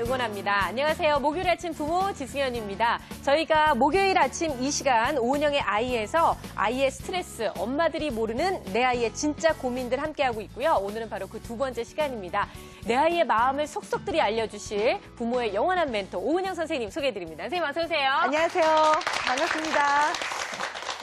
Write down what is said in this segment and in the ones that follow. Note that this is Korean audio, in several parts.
응원합니다. 안녕하세요. 목요일 아침 부모 지승현입니다. 저희가 목요일 아침 이 시간 오은영의 아이에서 아이의 스트레스, 엄마들이 모르는 내 아이의 진짜 고민들 함께하고 있고요. 오늘은 바로 그 두 번째 시간입니다. 내 아이의 마음을 속속들이 알려주실 부모의 영원한 멘토 오은영 선생님 소개해드립니다. 선생님 어서 오세요. 안녕하세요. 반갑습니다.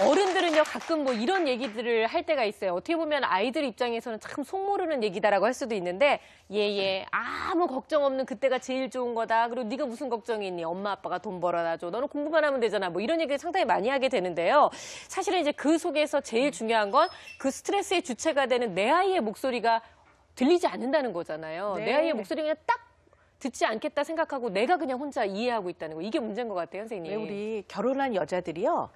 어른들은요 가끔 뭐 이런 얘기들을 할 때가 있어요. 어떻게 보면 아이들 입장에서는 참 속모르는 얘기다라고 할 수도 있는데 얘 아무 걱정 없는 그때가 제일 좋은 거다. 그리고 네가 무슨 걱정이 있니? 엄마 아빠가 돈 벌어다 줘. 너는 공부만 하면 되잖아. 뭐 이런 얘기를 상당히 많이 하게 되는데요. 사실은 이제 그 속에서 제일 중요한 건 그 스트레스의 주체가 되는 내 아이의 목소리가 들리지 않는다는 거잖아요. 네. 내 아이의 목소리가 그냥 딱 듣지 않겠다 생각하고 내가 그냥 혼자 이해하고 있다는 거. 이게 문제인 것 같아요, 선생님. 왜 우리 결혼한 여자들이요.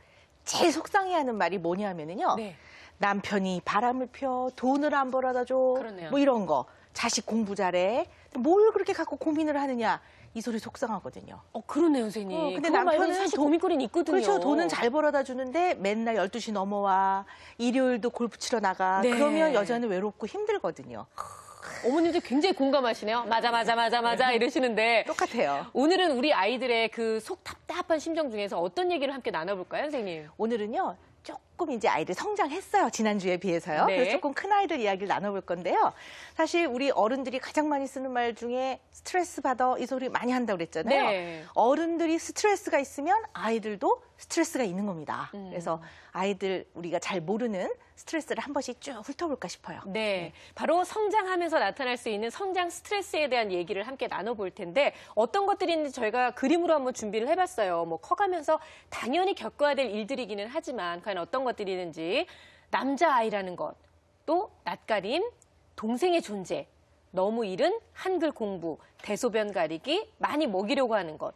제일 속상해하는 말이 뭐냐면요. 네. 남편이 바람을 펴, 돈을 안 벌어다 줘. 그러네요. 뭐 이런 거. 자식 공부 잘해. 뭘 그렇게 갖고 고민을 하느냐. 이 소리 속상하거든요. 그러네요, 선생님. 근데 그거 말고는 남편은 사실 고민거리는 있거든요. 그렇죠. 돈은 잘 벌어다 주는데 맨날 12시 넘어와. 일요일도 골프 치러 나가. 네. 그러면 여자는 외롭고 힘들거든요. 어머님들 굉장히 공감하시네요. 맞아 이러시는데 똑같아요. 오늘은 우리 아이들의 그 속 답답한 심정 중에서 어떤 얘기를 함께 나눠볼까요, 선생님? 오늘은요. 조금 이제 아이들 성장했어요. 지난주에 비해서요. 네. 그래서 조금 큰 아이들 이야기를 나눠볼 건데요. 사실 우리 어른들이 가장 많이 쓰는 말 중에 스트레스 받아 이 소리 많이 한다고 그랬잖아요. 네. 어른들이 스트레스가 있으면 아이들도 스트레스가 있는 겁니다. 그래서 아이들 우리가 잘 모르는 스트레스를 한 번씩 쭉 훑어볼까 싶어요. 네, 바로 성장하면서 나타날 수 있는 성장 스트레스에 대한 얘기를 함께 나눠볼 텐데 어떤 것들이 있는지 저희가 그림으로 한번 준비를 해봤어요. 뭐 커가면서 당연히 겪어야 될 일들이기는 하지만 과연 어떤 것들이 있는지 남자아이라는 것, 또 낯가림, 동생의 존재, 너무 이른 한글 공부, 대소변 가리기, 많이 먹이려고 하는 것.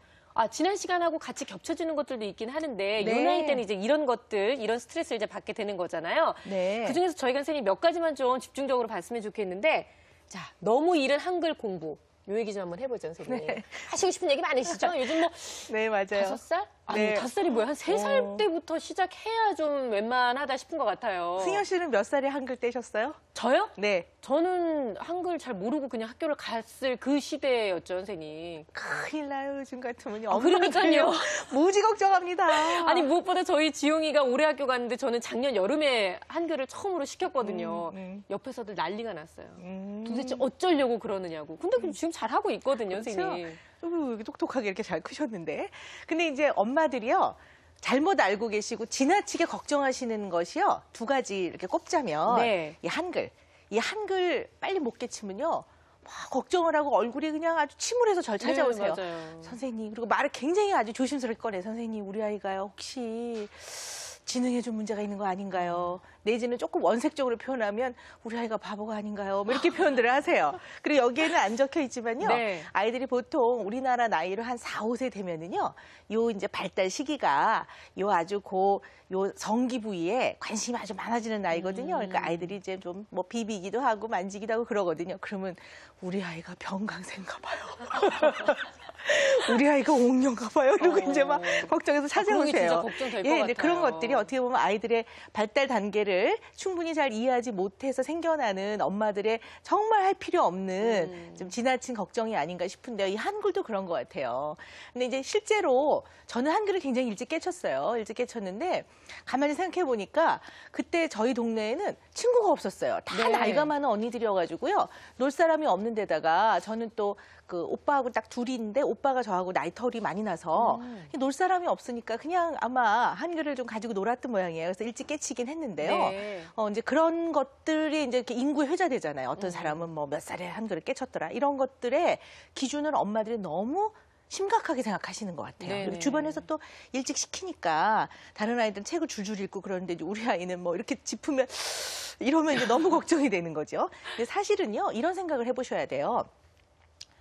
지난 시간하고 같이 겹쳐지는 것들도 있긴 하는데 네. 이 나이 때는 이제 이런 것들, 이런 스트레스를 이제 받게 되는 거잖아요. 네. 그중에서 저희가 선생님 몇 가지만 좀 집중적으로 봤으면 좋겠는데 자, 너무 이른 한글 공부. 요 얘기 좀 한번 해보죠, 선생님. 네. 하시고 싶은 얘기 많으시죠? 요즘 뭐 네, 맞아요. 5살? 아니, 네. 5살이 뭐야? 한 3살 때부터 시작해야 좀 웬만하다 싶은 것 같아요. 승현 씨는 몇 살에 한글 떼셨어요? 저요? 네. 저는 한글 잘 모르고 그냥 학교를 갔을 그 시대였죠, 선생님. 큰일 나요, 요즘 같으면. 그러니까요. 무지 걱정합니다. 아니, 무엇보다 저희 지용이가 올해 학교 갔는데 저는 작년 여름에 한글을 처음으로 시켰거든요. 옆에서들 난리가 났어요. 도대체 어쩌려고 그러느냐고. 근데 지금 잘하고 있거든요, 그렇죠? 선생님. 여기 똑똑하게 이렇게 잘 크셨는데. 근데 이제 엄마들이요. 잘못 알고 계시고 지나치게 걱정하시는 것이요. 두 가지 이렇게 꼽자면 네. 이 한글 빨리 못 깨치면요. 막 걱정을 하고 얼굴이 그냥 아주 침울해서 절 찾아오세요. 네, 맞아요. 선생님, 그리고 말을 굉장히 아주 조심스럽게 꺼내. 선생님, 우리 아이가요. 혹시 지능에 좀 문제가 있는 거 아닌가요? 내지는 조금 원색적으로 표현하면 우리 아이가 바보가 아닌가요? 뭐 이렇게 표현들을 하세요. 그리고 여기에는 안 적혀 있지만요. 네. 아이들이 보통 우리나라 나이로 한 4, 5세 되면은요. 요 이제 발달 시기가 요 아주 요 성기 부위에 관심이 아주 많아지는 나이거든요. 그러니까 아이들이 이제 좀 뭐 비비기도 하고 만지기도 하고 그러거든요. 그러면 우리 아이가 병강세인가 봐요. 우리 아이가 옹녀인가 봐요. 이러고 이제 막 걱정해서 찾아오세요. 진짜 걱정될 것 같아요. 그런 것들이 어떻게 보면 아이들의 발달 단계를 충분히 잘 이해하지 못해서 생겨나는 엄마들의 정말 할 필요 없는 좀 지나친 걱정이 아닌가 싶은데요. 이 한글도 그런 것 같아요. 근데 이제 실제로 저는 한글을 굉장히 일찍 깨쳤어요. 일찍 깨쳤는데 가만히 생각해 보니까 그때 저희 동네에는 친구가 없었어요. 다 네. 나이가 많은 언니들이어가지고요. 놀 사람이 없는 데다가 저는 또 그 오빠하고 딱 둘인데 오빠가 저하고 나이 털이 많이 나서 놀 사람이 없으니까 그냥 아마 한글을 좀 가지고 놀았던 모양이에요. 그래서 일찍 깨치긴 했는데요. 네. 이제 그런 것들이 이제 이렇게 인구의 회자되잖아요. 어떤 사람은 뭐 몇 살에 한글을 깨쳤더라. 이런 것들의 기준을 엄마들이 너무 심각하게 생각하시는 것 같아요. 네네. 그리고 주변에서 또 일찍 시키니까 다른 아이들은 책을 줄줄 읽고 그러는데 이제 우리 아이는 뭐 이렇게 짚으면 이러면 이제 너무 걱정이 되는 거죠. 근데 사실은요, 이런 생각을 해보셔야 돼요.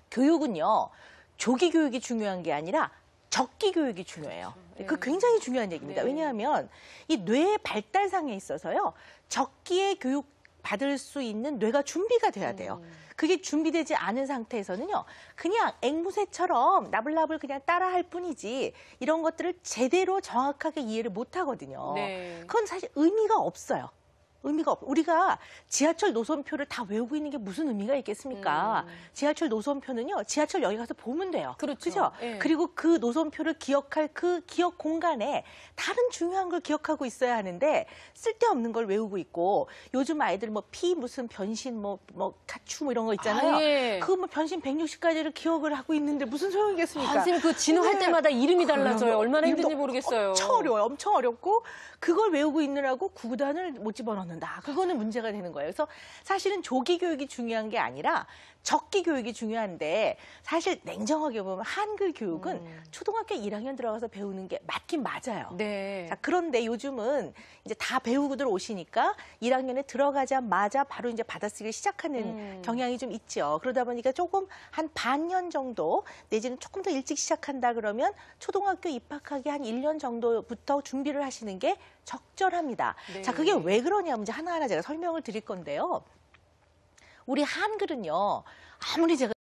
교육은요, 조기 교육이 중요한 게 아니라 적기 교육이 중요해요. 그 굉장히 중요한 얘기입니다. 네. 왜냐하면 이 뇌의 발달상에 있어서요, 적기의 교육 받을 수 있는 뇌가 준비가 돼야 돼요. 그게 준비되지 않은 상태에서는요, 그냥 앵무새처럼 나불나불 그냥 따라할 뿐이지 이런 것들을 제대로 정확하게 이해를 못 하거든요. 네. 그건 사실 의미가 없어요. 의미가 없. 우리가 지하철 노선표를 다 외우고 있는 게 무슨 의미가 있겠습니까? 지하철 노선표는요, 지하철역에 가서 보면 돼요. 그렇죠. 그죠? 예. 그리고 그 노선표를 기억할 그 기억 공간에 다른 중요한 걸 기억하고 있어야 하는데 쓸데없는 걸 외우고 있고 요즘 아이들 뭐 무슨 변신 뭐 가추 뭐 이런 거 있잖아요. 아, 예. 그 뭐 변신 160가지를 기억을 하고 있는데 무슨 소용이겠습니까? 아, 선생님 그 진호할 때마다 이름이 달라져요. 얼마나 힘든지 이름도 모르겠어요. 엄청 어려워요. 엄청 어렵고 그걸 외우고 있느라고 구구단을 못 집어넣는다. 그거는 문제가 되는 거예요. 그래서 사실은 조기 교육이 중요한 게 아니라 적기 교육이 중요한데 사실 냉정하게 보면 한글 교육은 초등학교 1학년 들어가서 배우는 게 맞긴 맞아요. 네. 자, 그런데 요즘은 이제 다 배우고들 오시니까 1학년에 들어가자마자 바로 이제 받아쓰기를 시작하는 경향이 좀 있죠. 그러다 보니까 조금 한 반년 정도 내지는 조금 더 일찍 시작한다 그러면 초등학교 입학하기 한 1년 정도부터 준비를 하시는 게 적절합니다. 네. 자, 그게 왜 그러냐면 이제 하나하나 제가 설명을 드릴 건데요. 우리 한글은요, 아무리 제가